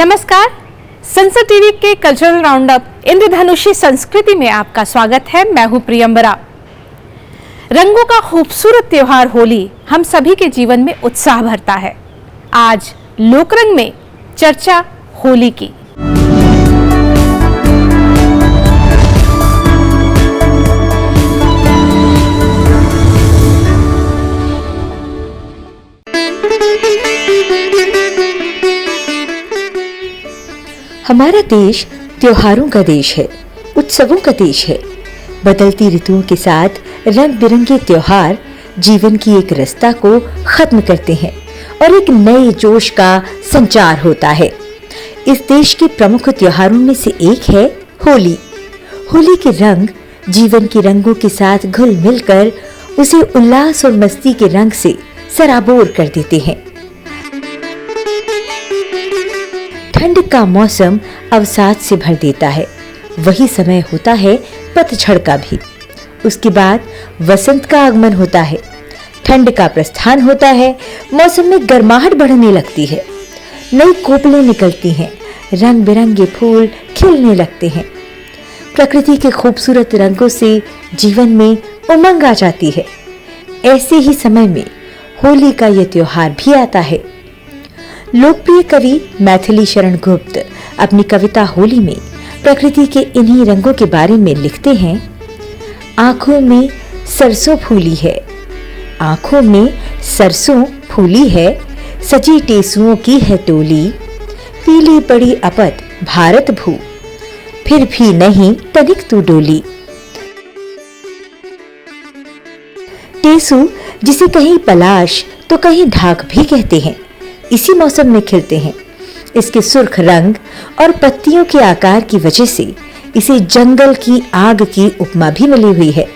नमस्कार, संसद टीवी के कल्चरल राउंडअप इंद्रधनुषी संस्कृति में आपका स्वागत है। मैं हूं प्रियंबरा। रंगों का खूबसूरत त्योहार होली हम सभी के जीवन में उत्साह भरता है। आज लोकरंग में चर्चा होली की। हमारा देश त्योहारों का देश है, उत्सवों का देश है। बदलती ऋतुओं के साथ रंग बिरंगे त्योहार जीवन की एक रस्ता को खत्म करते हैं और एक नए जोश का संचार होता है। इस देश के प्रमुख त्योहारों में से एक है होली। होली के रंग जीवन के रंगों के साथ घुल मिलकर उसे उल्लास और मस्ती के रंग से सराबोर कर देते हैं। ठंड का मौसम अवसाद से भर देता है। वही समय होता है पतझड़ का भी। उसके बाद वसंत का आगमन होता है। ठंड का प्रस्थान होता है। मौसम में गर्माहट बढ़ने लगती है। नई कोपलें निकलती हैं। रंग बिरंगे फूल खिलने लगते हैं। प्रकृति के खूबसूरत रंगों से जीवन में उमंग आ जाती है। ऐसे ही समय में होली का यह त्योहार भी आता है। लोकप्रिय कवि मैथिली शरण गुप्त अपनी कविता होली में प्रकृति के इन्हीं रंगों के बारे में लिखते हैं। आंखों में सरसों फूली है, आंखों में सरसों फूली है, सजी टेसुओं की है टोली, पीली पड़ी अपत भारत भू, फिर भी नहीं तनिक तू डोली। टेसु जिसे कहीं पलाश तो कहीं ढाक भी कहते हैं, इसी मौसम में खिलते हैं। इसके सुर्ख रंग और पत्तियों के आकार की वजह से इसे जंगल की आग की उपमा भी मिली हुई है।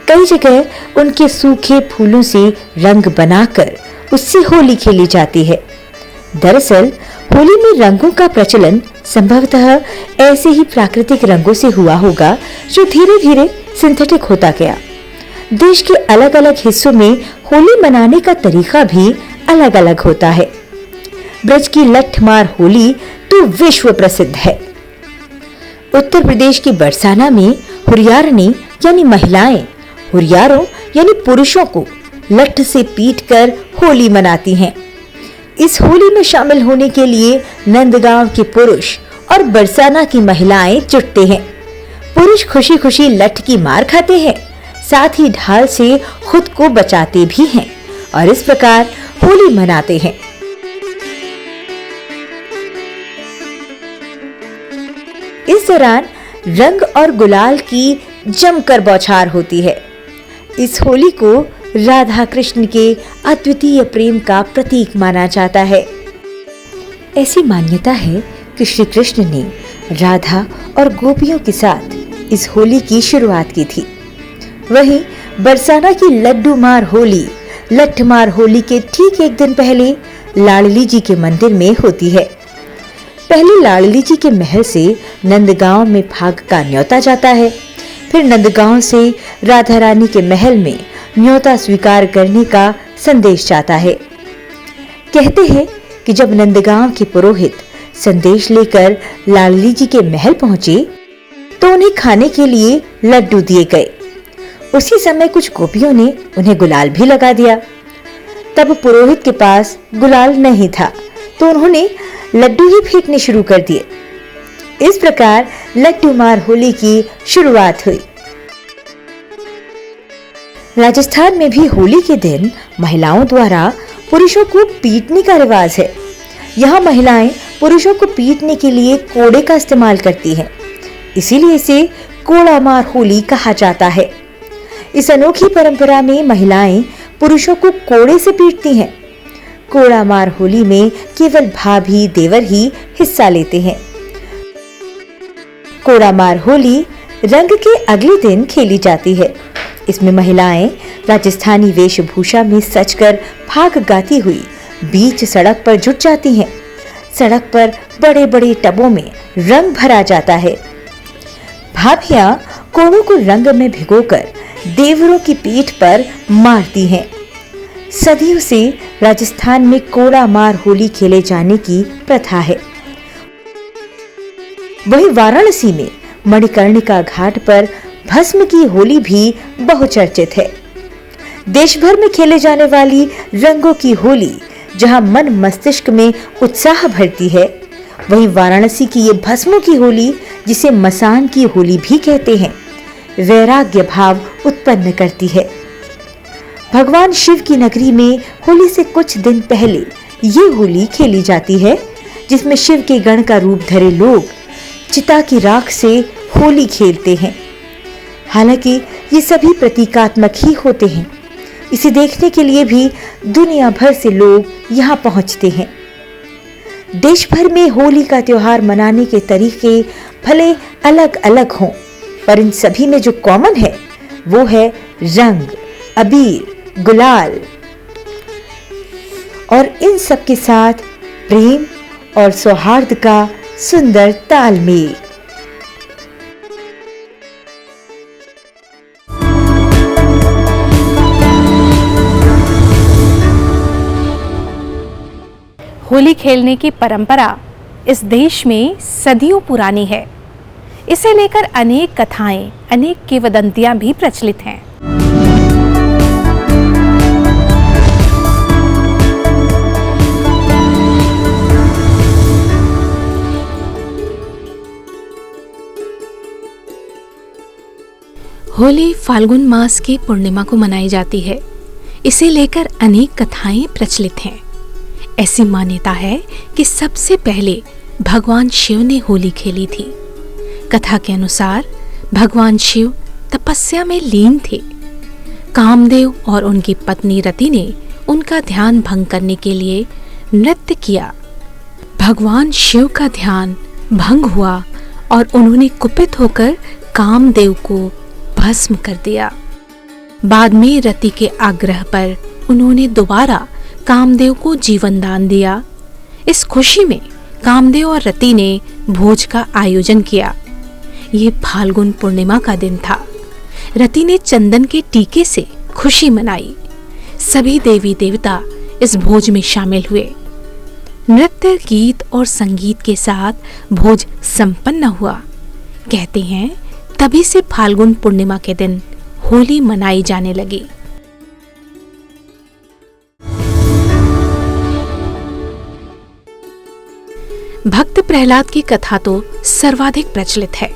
कई जगह उनके सूखे फूलों से रंग बनाकर उससे होली खेली जाती है। दरअसल होली में रंगों का प्रचलन संभवतः ऐसे ही प्राकृतिक रंगों से हुआ होगा जो धीरे धीरे सिंथेटिक होता गया। देश के अलग अलग हिस्सों में होली मनाने का तरीका भी अलग अलग होता है। ब्रज की लठमार होली तो विश्व प्रसिद्ध है। उत्तर प्रदेश की बरसाना में हुरियारनी यानी महिलाएं हुरियारों यानी पुरुषों को लठ से पीटकर होली मनाती हैं। इस होली में शामिल होने के लिए नंदगांव के पुरुष और बरसाना की महिलाएं जुटते हैं। पुरुष खुशी खुशी लठ की मार खाते हैं, साथ ही ढाल से खुद को बचाते भी हैं और इस प्रकार होली मनाते हैं। इस दौरान रंग और गुलाल की जमकर बौछार होती है। इस होली को राधा कृष्ण के अद्वितीय प्रेम का प्रतीक माना जाता है। ऐसी मान्यता है कि श्री कृष्ण ने राधा और गोपियों के साथ इस होली की शुरुआत की थी। वहीं बरसाना की लड्डू मार होली लठमार होली के ठीक एक दिन पहले लाडली जी के मंदिर में होती है। पहले लाडली जी के महल से नंदगांव में फाग का न्योता जाता है। फिर नंदगांव से राधा रानी के महल में न्योता स्वीकार करने का संदेश जाता है। कहते हैं कि जब नंदगांव के पुरोहित संदेश लेकर लाडली जी के महल पहुंचे तो उन्हें खाने के लिए लड्डू दिए गए। उसी समय कुछ गोपियों ने उन्हें गुलाल भी लगा दिया। तब पुरोहित के पास गुलाल नहीं था तो उन्होंने लड्डू ही फेंकने शुरू कर दिए। इस प्रकार लड्डू मार होली की शुरुआत हुई। राजस्थान में भी होली के दिन महिलाओं द्वारा पुरुषों को पीटने का रिवाज है। यहाँ महिलाएं पुरुषों को पीटने के लिए कोड़े का इस्तेमाल करती हैं, इसीलिए इसे कोड़ा मार होली कहा जाता है। इस अनोखी परंपरा में महिलाएं पुरुषों को कोड़े से पीटती हैं। कोड़ा मार होली में केवल भाभी देवर ही हिस्सा लेते हैं। कोड़ा मार होली रंग के अगले दिन खेली जाती है। इसमें महिलाएं राजस्थानी वेशभूषा में सजकर फाग गाती हुई बीच सड़क पर जुट जाती हैं। सड़क पर बड़े बड़े टबों में रंग भरा जाता है। भाभियां कोड़ों को रंग में भिगोकर देवरों की पीठ पर मारती हैं। सदियों से राजस्थान में कोड़ा मार होली खेले जाने की प्रथा है। वहीं वाराणसी में मणिकर्णिका घाट पर भस्म की होली भी बहुचर्चित है। देश भर में खेले जाने वाली रंगों की होली जहां मन मस्तिष्क में उत्साह भरती है, वहीं वाराणसी की ये भस्मों की होली, जिसे मसान की होली भी कहते हैं, वैराग्य भाव उत्पन्न करती है। भगवान शिव की नगरी में होली से कुछ दिन पहले ये होली खेली जाती है, जिसमें शिव के गण का रूप धरे लोग चिता की राख से होली खेलते हैं। हालांकि ये सभी प्रतीकात्मक ही होते हैं। इसे देखने के लिए भी दुनिया भर से लोग यहाँ पहुँचते हैं। देश भर में होली का त्योहार मनाने के तरीके भले अलग अलग हों, पर इन सभी में जो कॉमन है वो है रंग, अबीर, गुलाल और इन सब के साथ प्रेम और सौहार्द का सुंदर तालमेल। होली खेलने की परंपरा इस देश में सदियों पुरानी है। इसे लेकर अनेक कथाएं, अनेक किंवदंतियां भी प्रचलित हैं। होली फाल्गुन मास की पूर्णिमा को मनाई जाती है। इसे लेकर अनेक कथाएं प्रचलित हैं। ऐसी मान्यता है कि सबसे पहले भगवान शिव ने होली खेली थी। कथा के अनुसार भगवान शिव तपस्या में लीन थे। कामदेव और उनकी पत्नी रति ने उनका ध्यान भंग करने के लिए नृत्य किया। भगवान शिव का ध्यान भंग हुआ और उन्होंने कुपित होकर कामदेव को भस्म कर दिया। बाद में रति के आग्रह पर उन्होंने दोबारा कामदेव को जीवन दान दिया। इस खुशी में कामदेव और रति ने भोज का आयोजन किया। ये फाल्गुन पूर्णिमा का दिन था। रति ने चंदन के टीके से खुशी मनाई। सभी देवी देवता इस भोज में शामिल हुए। नृत्य, गीत और संगीत के साथ भोज संपन्न हुआ। कहते हैं तभी से फाल्गुन पूर्णिमा के दिन होली मनाई जाने लगी। भक्त प्रहलाद की कथा तो सर्वाधिक प्रचलित है।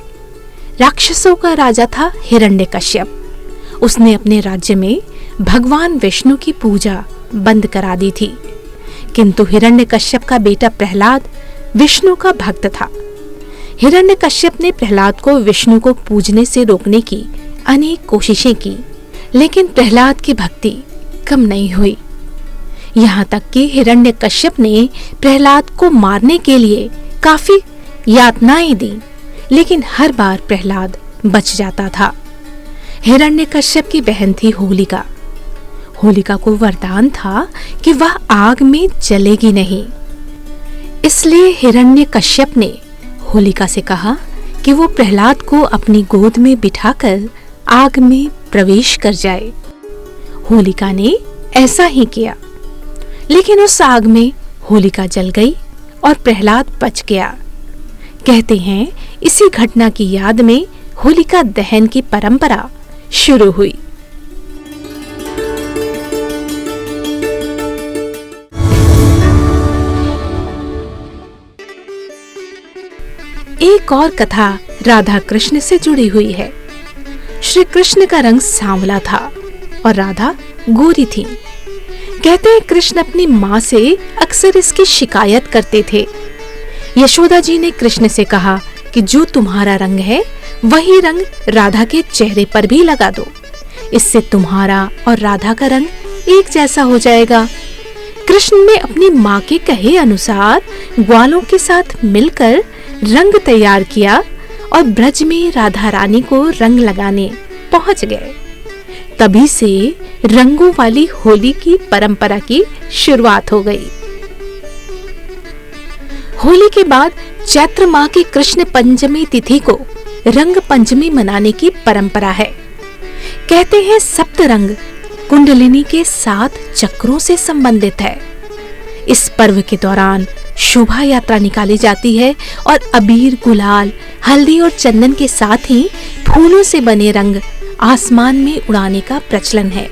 राक्षसों का राजा था हिरण्यकश्यप। उसने अपने राज्य में भगवान विष्णु की पूजा बंद करा दी थी, किंतु हिरण्यकश्यप का बेटा प्रहलाद विष्णु का भक्त था। हिरण्यकश्यप ने प्रहलाद को विष्णु को पूजने से रोकने की अनेक कोशिशें की, लेकिन प्रहलाद की भक्ति कम नहीं हुई। यहाँ तक कि हिरण्यकश्यप ने प्रहलाद को मारने के लिए काफी यातनाएं दी, लेकिन हर बार प्रहलाद बच जाता था। हिरण्यकश्यप की बहन थी होलिका। होलिका को वरदान था कि वह आग में जलेगी नहीं। इसलिए हिरण्यकश्यप ने होलिका से कहा कि वो प्रहलाद को अपनी गोद में बिठाकर आग में प्रवेश कर जाए। होलिका ने ऐसा ही किया, लेकिन उस आग में होलिका जल गई और प्रहलाद बच गया। कहते हैं इसी घटना की याद में होलिका दहन की परंपरा शुरू हुई। एक और कथा राधा कृष्ण से जुड़ी हुई है। श्री कृष्ण का रंग सांवला था और राधा गोरी थी। कहते हैं कृष्ण अपनी माँ से अक्सर इसकी शिकायत करते थे। यशोदा जी ने कृष्ण से कहा कि जो तुम्हारा रंग है वही रंग राधा के चेहरे पर भी लगा दो, इससे तुम्हारा और राधा का रंग एक जैसा हो जाएगा। कृष्ण ने अपनी माँ के कहे अनुसार ग्वालों के साथ मिलकर रंग तैयार किया और ब्रज में राधा रानी को रंग लगाने पहुंच गए। तभी से रंगों वाली होली की परंपरा की शुरुआत हो गई। होली के बाद चैत्र माह की कृष्ण पंचमी तिथि को रंग पंचमी मनाने की परंपरा है। कहते हैं सप्त रंग कुंडलिनी के 7 चक्रों से संबंधित है। इस पर्व के दौरान शोभा यात्रा निकाली जाती है और अबीर, गुलाल, हल्दी और चंदन के साथ ही फूलों से बने रंग आसमान में उड़ाने का प्रचलन है।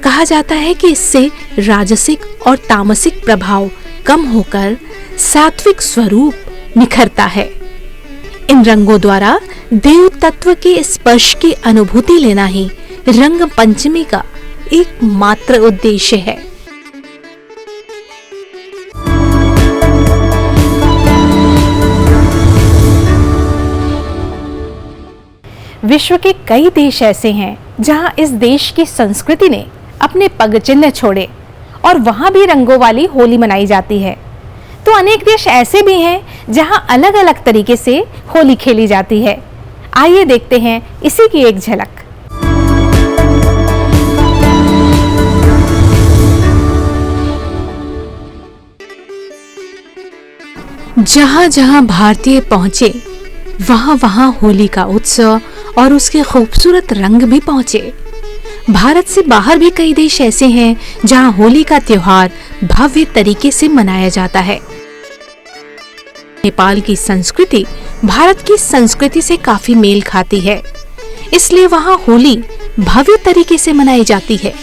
कहा जाता है कि इससे राजसिक और तामसिक प्रभाव कम होकर सात्विक स्वरूप निखरता है। इन रंगों द्वारा देव तत्व के स्पर्श की अनुभूति लेना ही रंग पंचमी का एकमात्र उद्देश्य है। विश्व के कई देश ऐसे हैं जहां इस देश की संस्कृति ने अपने पग चिन्ह छोड़े और वहां भी रंगों वाली होली मनाई जाती है। तो अनेक देश ऐसे भी हैं जहां अलग अलग तरीके से होली खेली जाती है। आइए देखते हैं इसी की एक झलक। जहां जहां भारतीय पहुंचे वहां वहां होली का उत्सव और उसके खूबसूरत रंग भी पहुंचे। भारत से बाहर भी कई देश ऐसे हैं जहां होली का त्योहार भव्य तरीके से मनाया जाता है। नेपाल की संस्कृति भारत की संस्कृति से काफी मेल खाती है, इसलिए वहां होली भव्य तरीके से मनाई जाती है।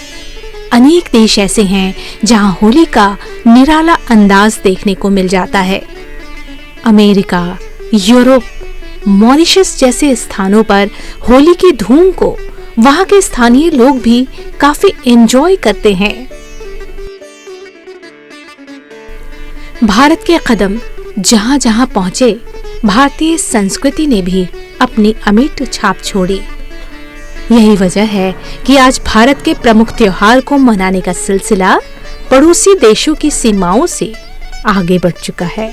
अनेक देश ऐसे हैं जहां होली का निराला अंदाज देखने को मिल जाता है। अमेरिका, यूरोप, मॉरिशस जैसे स्थानों पर होली की धूम को वहां के स्थानीय लोग भी काफी एंजॉय करते हैं। भारत के कदम जहां जहां पहुंचे, भारतीय संस्कृति ने भी अपनी अमिट छाप छोड़ी। यही वजह है कि आज भारत के प्रमुख त्योहार को मनाने का सिलसिला पड़ोसी देशों की सीमाओं से आगे बढ़ चुका है।